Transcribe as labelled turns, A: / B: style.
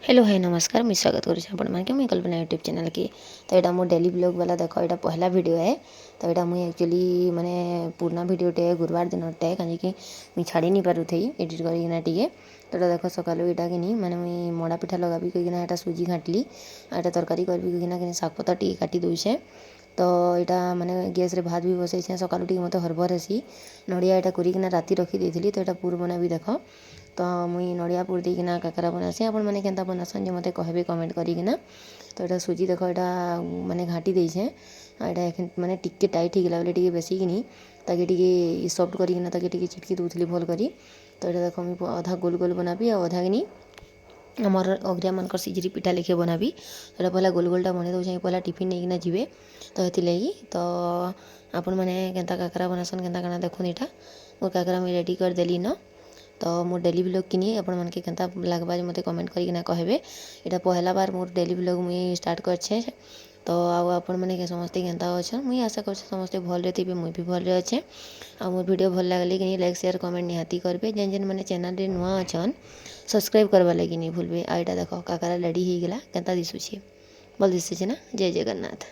A: Hello hi नमस्कार मुझे स्वागत करुँ मुझे कल्पना यूट्यूब चैनल की। तो यहाँ मो डेली ब्लॉग वाला देख यहाँ पहला वीडियो है। तो यहाँ मुझे एक्चुअली माने पुराना वीडियोटे गुरुवार दिन कहीं मुझे छाड़ी नहीं पारू थी एडिट करना टे। तो देख सका यहाँ कि मैंने मुझे मड़ा पिठा लगाबी कहीना सुजी घाटली यहाँ तरकारी करी कहीना शाग पता टी काटी दूचे। तो यहाँ माने गैस रे भात भी बसई सका मत हरबर हेसी नड़िया यहाँ करना राति रखी थी। तो यहाँ पूर बना भी देख। तो मुई नड़िया पुर देकिना काकरा बनासी आपण मैंने केन्ता बनासन जो मते कहबे कमेंट करिकिना। तो यहाँ सुजी देख यहाँ माने घाटी देछे यहाँ माने टिके टाइट हो गला टे बेसी कि ताकि टे सफ्ट करिकिना ताकि टे चिटकी दूसरी भल करी। तो यहाँ देख मुझे अधा गोल गोल बनाबी आ अधा कि आमर अग्रिया मान सिजरी पिठा लेखे बनाबी। तो पहला गोल गोलटा बने दूसरे पहला टिफिन नहीं जी। तो ये तो आपण मैंने केन्ता काकरा बनासन केन्ता काना देखुन यहाँ मोर काकरा मुझे रेडी कर देली न। तो मोर डेली ब्लॉग किनी आपण मन के केन्ता लागबा मते कमेंट करिकिना कहबे। यहाँ पहला बार मोर डेली ब्लॉग मुई स्टार्ट करछे। तो आपण मैंने के समस्ते केन्ता अच्छा मुई आशा कर समस्ते भल थे मुई भी भल अच्छे। आ मोर वीडियो भल लगे कि लाइक शेयर कमेंट निहाती करेंगे। जेन जेन मैंने चैनल रे नुआ अच्छन सब्सक्राइब करवा लगी नहीं भूलबे। आ यहाँ देख काकरा रेडी हो गला केन्ता दिशुचे भल दिशुचे ना। जय जगन्नाथ।